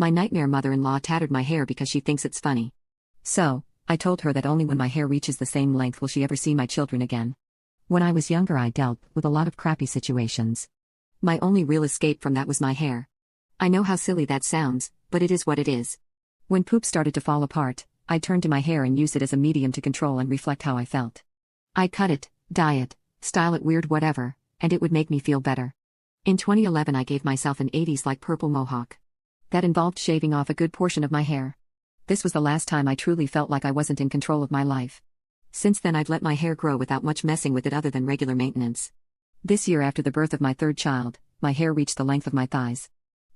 My nightmare mother-in-law tattered my hair because she thinks it's funny. So, I told her that only when my hair reaches the same length will she ever see my children again. When I was younger, I dealt with a lot of crappy situations. My only real escape from that was my hair. I know how silly that sounds, but it is what it is. When poop started to fall apart, I turned to my hair and used it as a medium to control and reflect how I felt. I'd cut it, dye it, style it weird, whatever, and it would make me feel better. In 2011, I gave myself an 80s-like purple mohawk. That involved shaving off a good portion of my hair. This was the last time I truly felt like I wasn't in control of my life. Since then, I've let my hair grow without much messing with it other than regular maintenance. This year, after the birth of my third child, my hair reached the length of my thighs.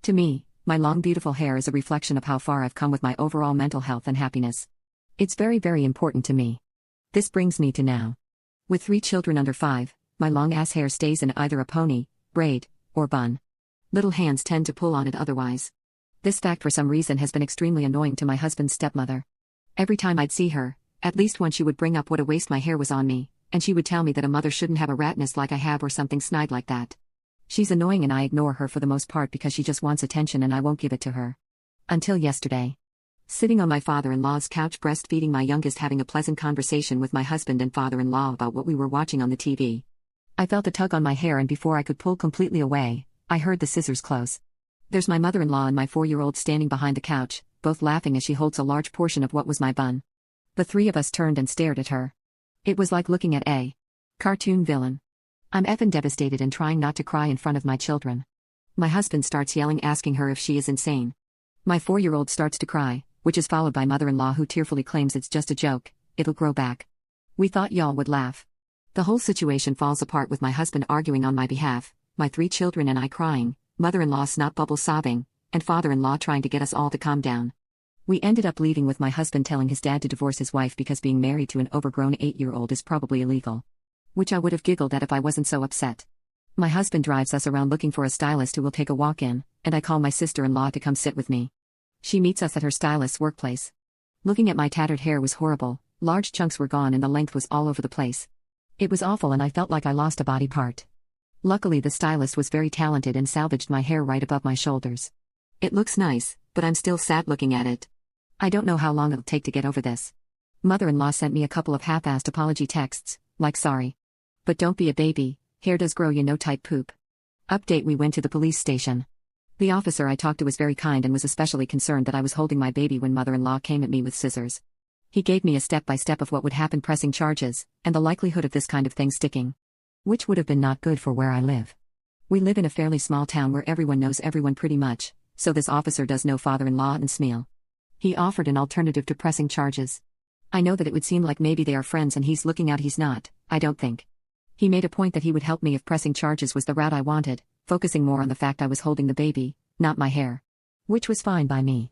To me, my long beautiful hair is a reflection of how far I've come with my overall mental health and happiness. It's very, very important to me. This brings me to now. With 3 children under 5, my long ass hair stays in either a pony, braid, or bun. Little hands tend to pull on it otherwise. This fact for some reason has been extremely annoying to my husband's stepmother. Every time I'd see her, at least once, she would bring up what a waste my hair was on me, and she would tell me that a mother shouldn't have a ratness like I have or something snide like that. She's annoying and I ignore her for the most part because she just wants attention and I won't give it to her. Until yesterday. Sitting on my father-in-law's couch breastfeeding my youngest, having a pleasant conversation with my husband and father-in-law about what we were watching on the TV. I felt a tug on my hair, and before I could pull completely away, I heard the scissors close. There's my mother-in-law and my 4-year-old standing behind the couch, both laughing as she holds a large portion of what was my bun. The 3 of us turned and stared at her. It was like looking at a cartoon villain. I'm effing devastated and trying not to cry in front of my children. My husband starts yelling, asking her if she is insane. My 4-year-old starts to cry, which is followed by mother-in-law, who tearfully claims it's just a joke, it'll grow back. We thought y'all would laugh. The whole situation falls apart with my husband arguing on my behalf, my 3 children and I crying, mother-in-law snot bubble sobbing, and father-in-law trying to get us all to calm down. We ended up leaving with my husband telling his dad to divorce his wife because being married to an overgrown 8-year-old is probably illegal. Which I would have giggled at if I wasn't so upset. My husband drives us around looking for a stylist who will take a walk in, and I call my sister-in-law to come sit with me. She meets us at her stylist's workplace. Looking at my tattered hair was horrible, large chunks were gone and the length was all over the place. It was awful and I felt like I lost a body part. Luckily, the stylist was very talented and salvaged my hair right above my shoulders. It looks nice, but I'm still sad looking at it. I don't know how long it'll take to get over this. Mother-in-law sent me a couple of half-assed apology texts, like sorry. But don't be a baby, hair does grow, you know, type poop. Update: we went to the police station. The officer I talked to was very kind and was especially concerned that I was holding my baby when mother-in-law came at me with scissors. He gave me a step-by-step of what would happen, pressing charges, and the likelihood of this kind of thing sticking. Which would have been not good for where I live. We live in a fairly small town where everyone knows everyone pretty much, so this officer does know father-in-law and Smeal. He offered an alternative to pressing charges. I know that it would seem like maybe they are friends and he's looking out. He's not, I don't think. He made a point that he would help me if pressing charges was the route I wanted, focusing more on the fact I was holding the baby, not my hair. Which was fine by me.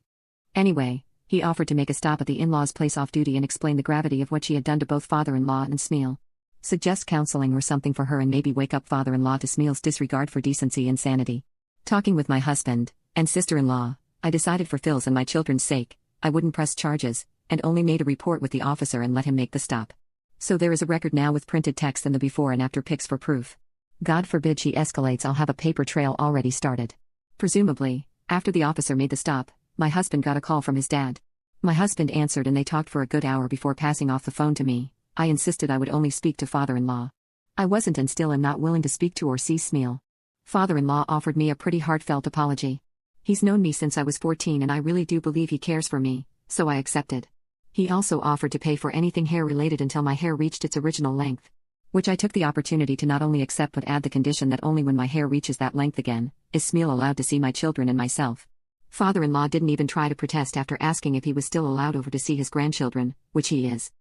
Anyway, he offered to make a stop at the in-laws' place off duty and explain the gravity of what she had done to both father-in-law and Smeal. Suggest counseling or something for her and maybe wake up father-in-law to Smeal's disregard for decency and sanity. Talking with my husband and sister-in-law, I decided for Phil's and my children's sake, I wouldn't press charges, and only made a report with the officer and let him make the stop. So there is a record now with printed text and the before and after pics for proof. God forbid she escalates, I'll have a paper trail already started. Presumably, after the officer made the stop, my husband got a call from his dad. My husband answered and they talked for a good hour before passing off the phone to me. I insisted I would only speak to father-in-law. I wasn't and still am not willing to speak to or see Smeal. Father-in-law offered me a pretty heartfelt apology. He's known me since I was 14 and I really do believe he cares for me, so I accepted. He also offered to pay for anything hair-related until my hair reached its original length. Which I took the opportunity to not only accept but add the condition that only when my hair reaches that length again, is Smeal allowed to see my children and myself. Father-in-law didn't even try to protest after asking if he was still allowed over to see his grandchildren, which he is.